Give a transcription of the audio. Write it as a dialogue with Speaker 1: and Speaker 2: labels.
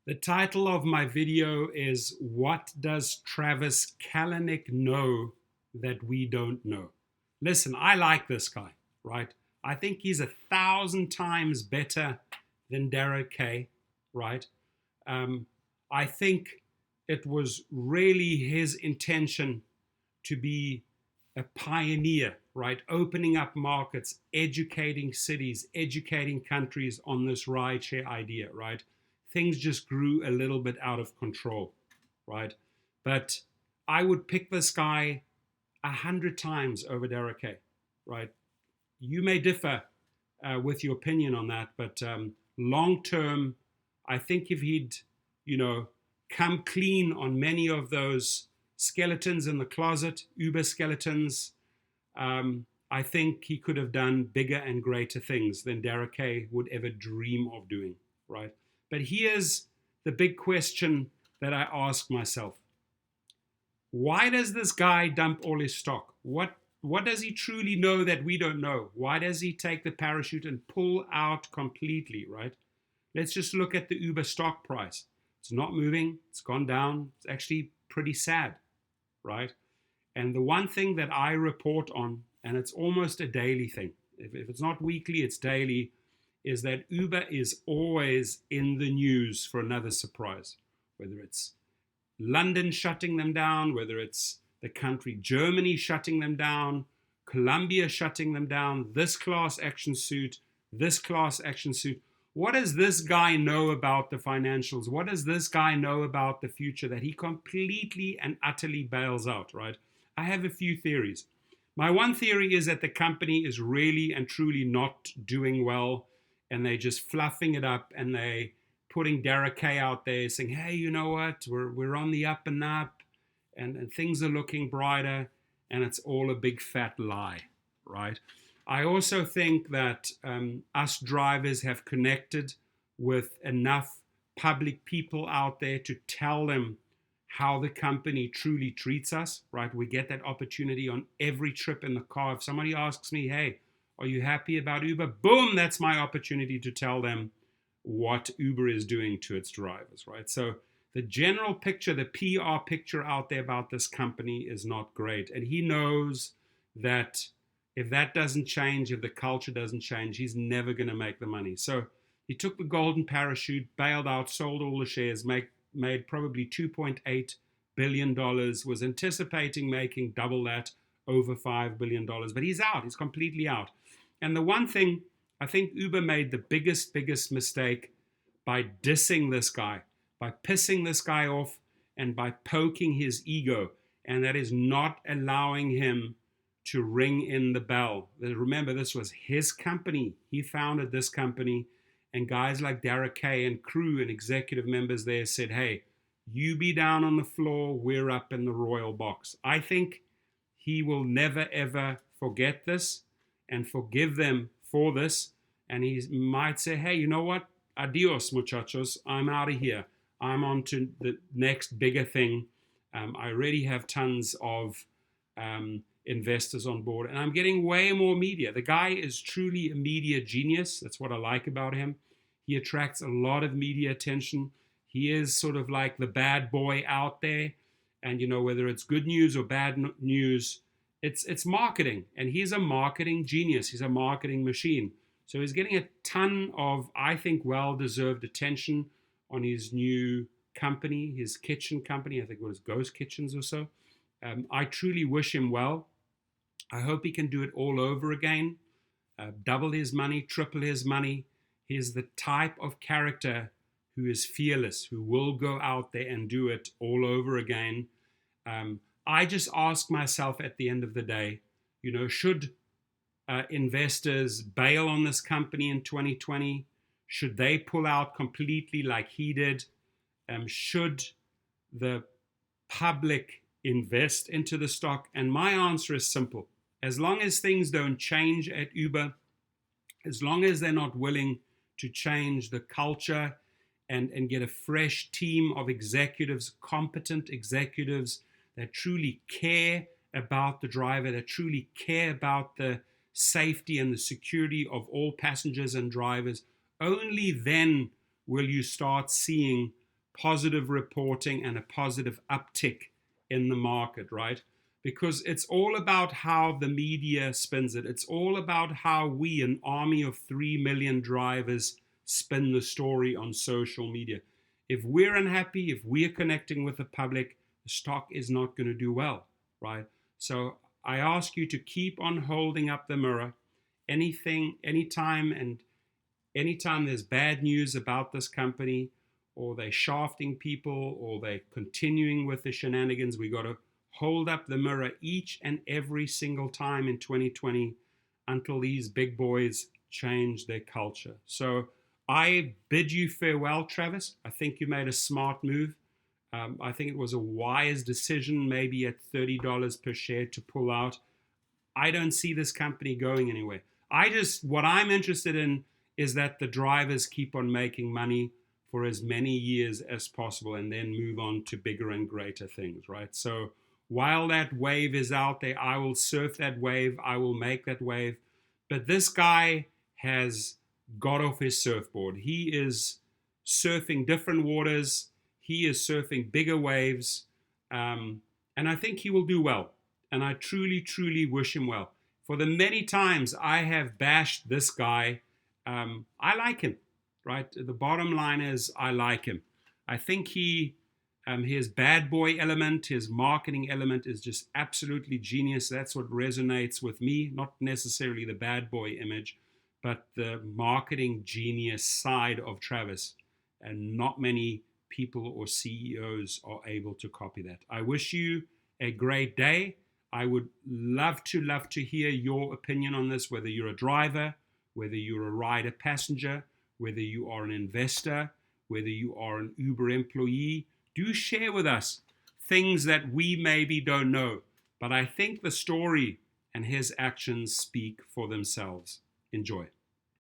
Speaker 1: The title of my video is What Does Travis Kalanick Know That We Don't Know? Listen, I like this guy, right? I think he's 1,000 times better than Derek Kay, right? I think it was really his intention to be a pioneer, right? Opening up markets, educating cities, educating countries on this rideshare idea, right? Things just grew a little bit out of control, right? But I would pick this guy 100 times over Derek Kay, right? You may differ with your opinion on that, but long term, I think if he'd, you know, come clean on many of those skeletons in the closet, Uber skeletons, I think he could have done bigger and greater things than Derek Kay would ever dream of doing, right? But here's the big question that I ask myself. Why does this guy dump all his stock? What does he truly know that we don't know? Why does he take the parachute and pull out completely, right? Let's just look at the Uber stock price. It's not moving. It's gone down. It's actually pretty sad, right? And the one thing that I report on, and it's almost a daily thing, if it's not weekly, it's daily, is that Uber is always in the news for another surprise, whether it's London shutting them down, whether it's the country Germany shutting them down, Colombia shutting them down, this class action suit, this class action suit. What does this guy know about the financials? What does this guy know about the future that he completely and utterly bails out, right? I have a few theories. My one theory is that the company is really and truly not doing well, and they're just fluffing it up, and they putting Derek Kay out there saying, hey, you know what, we're on the up and up, and things are looking brighter, and it's all a big fat lie, right? I also think that us drivers have connected with enough public people out there to tell them how the company truly treats us, right? We get that opportunity on every trip in the car. If somebody asks me, hey, are you happy about Uber? Boom, that's my opportunity to tell them what Uber is doing to its drivers, right? So the general picture, the PR picture out there about this company is not great. And he knows that if that doesn't change, if the culture doesn't change, he's never going to make the money. So he took the golden parachute, bailed out, sold all the shares, made probably $2.8 billion, was anticipating making double that, over $5 billion. But he's out. He's completely out. And the one thing, I think Uber made the biggest mistake by dissing this guy, by pissing this guy off, and by poking his ego. And that is not allowing him to ring in the bell. Remember, this was his company. He founded this company. And guys like Derek Kay and crew and executive members there said, hey, you be down on the floor, we're up in the royal box. I think he will never, ever forget this and forgive them for this. And he might say, hey, you know what? Adios, muchachos. I'm out of here. I'm on to the next bigger thing. I already have tons of investors on board, and I'm getting way more media. The guy is truly a media genius. That's what I like about him. He attracts a lot of media attention. He is sort of like the bad boy out there. And, you know, whether it's good news or bad news, it's marketing. And he's a marketing genius. He's a marketing machine. So he's getting a ton of, I think, well-deserved attention on his new company, his kitchen company. I think it was Ghost Kitchens or so. I truly wish him well. I hope he can do it all over again, double his money, triple his money. He's the type of character who is fearless, who will go out there and do it all over again. I just ask myself at the end of the day, you know, should investors bail on this company in 2020? Should they pull out completely like he did? Should the public invest into the stock? And my answer is simple. As long as things don't change at Uber, as long as they're not willing to change the culture and get a fresh team of executives, competent executives that truly care about the driver, that truly care about the safety and the security of all passengers and drivers, only then will you start seeing positive reporting and a positive uptick in the market, right? Because it's all about how the media spins it. It's all about how we, an army of 3 million drivers, spin the story on social media. If we're unhappy, if we're connecting with the public, the stock is not going to do well, right? So I ask you to keep on holding up the mirror. Anytime there's bad news about this company, or they're shafting people, or they're continuing with the shenanigans, we got to hold up the mirror each and every single time in 2020 until these big boys change their culture. So I bid you farewell, Travis. I think you made a smart move. I think it was a wise decision, maybe at $30 per share, to pull out. I don't see this company going anywhere. What I'm interested in is that the drivers keep on making money for as many years as possible and then move on to bigger and greater things, right? So while that wave is out there, I will surf that wave. I will make that wave. But this guy has got off his surfboard. He is surfing different waters. He is surfing bigger waves. And I think he will do well. And I truly, truly wish him well. For the many times I have bashed this guy, I like him, right? The bottom line is I like him. I think his bad boy element, his marketing element is just absolutely genius. That's what resonates with me, not necessarily the bad boy image, but the marketing genius side of Travis. And not many people or CEOs are able to copy that. I wish you a great day. I would love to hear your opinion on this, whether you're a driver, whether you're a rider passenger, whether you are an investor, whether you are an Uber employee. Do share with us things that we maybe don't know. But I think the story and his actions speak for themselves. Enjoy.